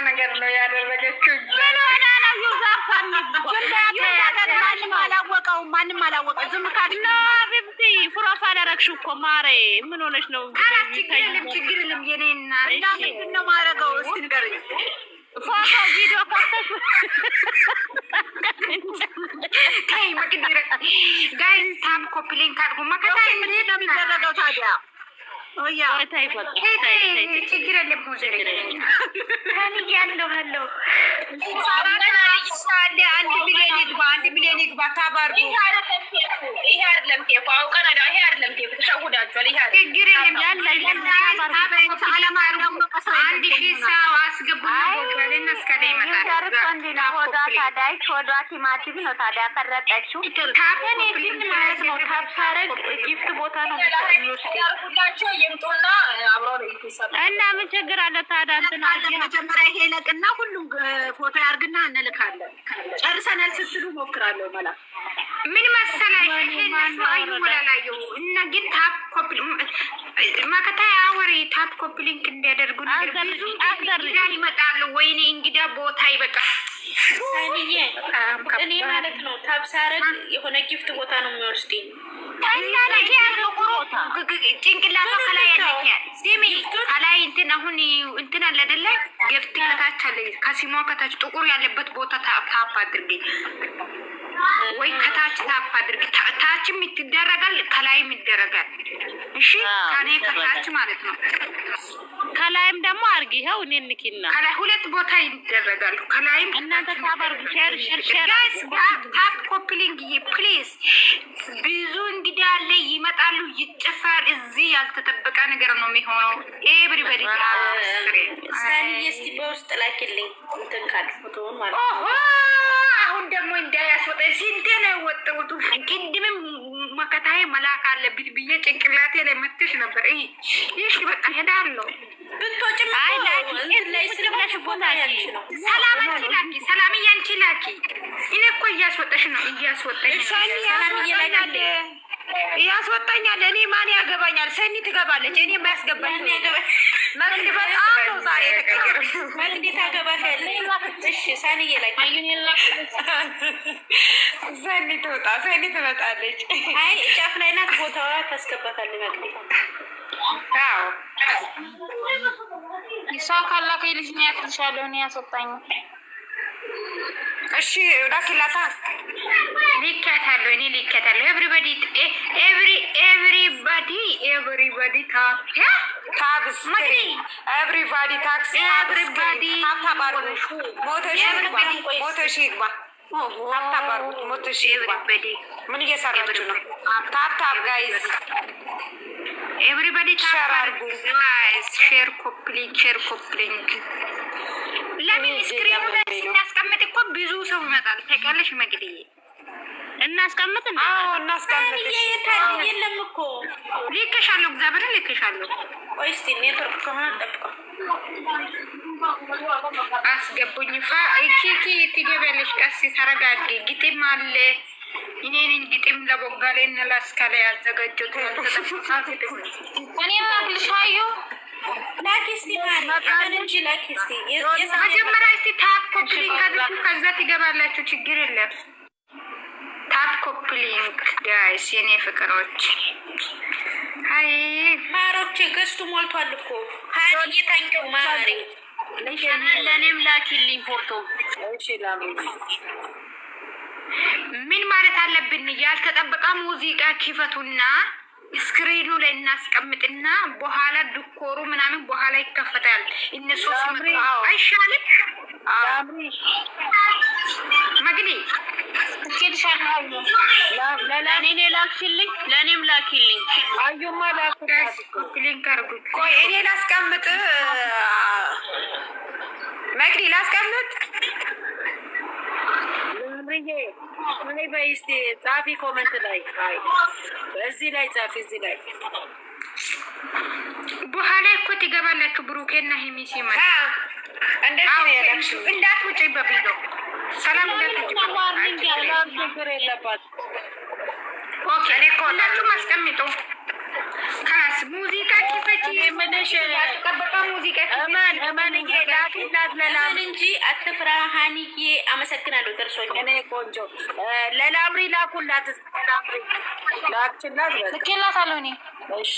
ነገር ነው ያደረገችው። ማንም አላወቀው። ዝም ካድና ቢብቲ ፕሮፋይል አረግሽ እኮ ማሬ፣ ምን ሆነሽ ነው? ችግር የለም የኔና ምንድን ነው ማረገው? እስቲ ንገረኝ። ፎቶ ቪዲዮ ካስተሽ ከይ መቅዲረ ጋይስ ታም ኮፕሊንግ ካድኩ ማከታ ምን ነው የሚደረገው ታዲያ? ኦያ ታይ ችግር የለም ሙዘሬ ታኒ ያለው ሀሎ አንድ ሚሊዮን ይግባ ታባርጉ። ይሄ አይደለም ቴፖ አውቀና ነው። ይሄ አይደለም ቴፖ ተሸውዳችኋል። ይሄ ችግር የለም ያለ አንድ ሺህ ሰው አስገቡ ወገለና እስከ ላይ ይመጣል። እንዲና ወዳ ታዳይ ወዳ ቲማቲም ነው ታዲያ ፈረጠችው። ታኔ ፊልም ማለት ነው። ታብሳረግ ጊፍት ቦታ ነው የሚወስደው ይምጡና አብረው ይተሰጣ እና ምን ችግር አለ ታዲያ? እንትና መጀመሪያ ይሄ ለቅና ሁሉም ፎቶ ያርግና እንልካለን። ጨርሰናል ስትሉ ሞክራለሁ ማለት ምን መሰላችሁ? ይሄን አይኑ ወላላዩ እና ግን ታፕ ኮፒ ማከታ ያወሪ ታፕ ኮፒ ሊንክ እንዲያደርጉ ነገር ብዙ አክተር ይመጣሉ። ወይኔ እንግዳ ቦታ ይበቃል። ሳኒዬ እኔ ማለት ነው ታፕ ሳረግ የሆነ ጊፍት ቦታ ነው የሚወስደኝ እና ለጂ ያለው ቆሮታ ጭንቅላቷ ከላይ ያለኝ ሲሚ ከላይ እንትን አሁን እንትን አለ አይደለ? ጊፍት ከታች አለ። ከሲሟ ከታች ጥቁር ያለበት ቦታ ታፕ አድርጊ ወይ ከታች ታፕ አድርጊ። ታችም ይደረጋል ከላይም ይደረጋል። እሺ ካኔ ከታች ማለት ነው። ከላይም ደግሞ አርጊ። ይሄው እኔ ንኪና ከላይ ሁለት ቦታ ይደረጋል። ከላይም እናንተ ታባርጉ። ሼር ጋይስ ታፕ ኮፕሊንግ ፕሊዝ። ብዙ እንግዳ አለ ይመጣሉ፣ ይጨፋል። እዚህ ያልተጠበቀ ነገር ነው የሚሆነው። ኤቭሪባዲ ሳኒ እስቲ በውስጥ ላኪልኝ እንትን ካል ፎቶውን ማለት ነው። አሁን ደግሞ እንዳያስወጣ ሲንቴ ነው ወጣውቱ። ቅድምም መከታዬ መላክ አለብኝ ብዬ ጭንቅላቴ ላይ መጥተሽ ነበር። ይሽ በቃ ሄዳለሁ። ብትወጪም ላይ ስለብለሽ ቦታ ያልሽ ነው። ሰላም አንቺ ላኪ፣ ሰላም ያንቺ ላኪ። እኔ እኮ እያስወጣሽ ነው፣ እያስወጣኝ ሰላም እየላካለ ያስወጣኛል። እኔ ማን ያገባኛል? ሰኒ ትገባለች። እኔ ማያስገባኝ መግዲ በጣም ነው ዛሬ ተቀየረ። መግዲ ታገባሻለች። እሺ ሳኒ እየላኪ ሰኒ ትወጣ፣ ሰኒ ትመጣለች። አይ ጫፍ ላይ ናት፣ ቦታዋ ታስገባታለች መግዲ። አዎ ይሳው ካላከ ልጅ ነው ያክልሻለሁ። እኔ ያስወጣኝ እሺ ላኪላታ ሊከታለሁ። እኔ ሊከታለሁ። ኤቭሪባዲ ታክስ ኤቭሪባዲ ታክስ ኤቭሪባዲ ታባሩ ሞቶሽ ይግባ። ታባሩ ሞቶሽ ይግባ። ምን እየሰራችሁ ነው? ታፕ ጋይዝ ኤቭሪባዲ ታባሩ ጋይዝ ሼር ኮፕሊንግ ለምን ስክሪኑ ላይ ስናስቀምጥ እኮ ብዙ ሰው ይመጣል። ታውቂያለሽ መግዲዬ እናስቀምጥ እንዴ? አዎ እናስቀምጥ። የለም እኮ ልኬሻለሁ፣ እግዚአብሔር ልኬሻለሁ። ቆይ እስቲ ኔትወርክ ከሆነ ጠብቀው አስገቡኝ። ኪኪ ትገቢያለሽ። ቀስ ተረጋጊ። ግጥም አለ። እኔን ግጥም ለቦጋሌ እና ላስካለ ያዘጋጀሁት እኔ ማግልሻዩ ላኪ እስቲ ማለት እንጂ ላኪ እስቲ መጀመሪያ እስቲ ታፕ ኮፕሊንግ አድርጉ፣ ከዛ ትገባላችሁ። ችግር የለም። ታፕ ኮፕሊንግ ጋይስ የኔ ፍቅሮች። አይ ማሮቼ ገዝቱ ሞልቷል እኮ ሀኒ እየታንቀው ማሪ ለኔም ላኪልኝ ፎቶ። እሺ ላም ምን ማለት አለብን? ያልተጠበቀ ሙዚቃ ክፈቱና ስክሪኑ ላይ እናስቀምጥና በኋላ ዲኮሩ ምናምን በኋላ ይከፈታል። እነሱ ሲመጡ አይሻልም? መግዲ ለኔ ላክሽልኝ፣ ለኔም ላኪልኝ። አዩማ ላክራስ ክሊንክ አርጉ። ቆይ እኔ ላስቀምጥ፣ መግዲ ላስቀምጥ። ለምሪዬ በይስቲ ጻፊ ኮሜንት ላይ እዚህ ላይ ጻፊ። እዚህ ላይ በኋላ እኮ ትገባላችሁ። ብሩኬና ሂሚ ሲመጣ እንደዚህ ነው ያላችሁ። እንዳትውጪ በቪዲዮ ሰላም እንዳትውጪ። ችግር የለባት። ኦኬ እኔ እኮ ሁላችሁም አስቀምጡ። ካስ ሙዚቃ ክፈቺ። ምንሽ ያልተጠበቀ ሙዚቃ እማን ላኪላት ለላም እንጂ አትፍራ። ሀኒዬ አመሰግናለሁ። ደርሶኛል። እኔ ቆንጆ ለላምሪ ላኩላት። ላምሪ ላክችላት። ልኬላታለሁ እኔ። እሺ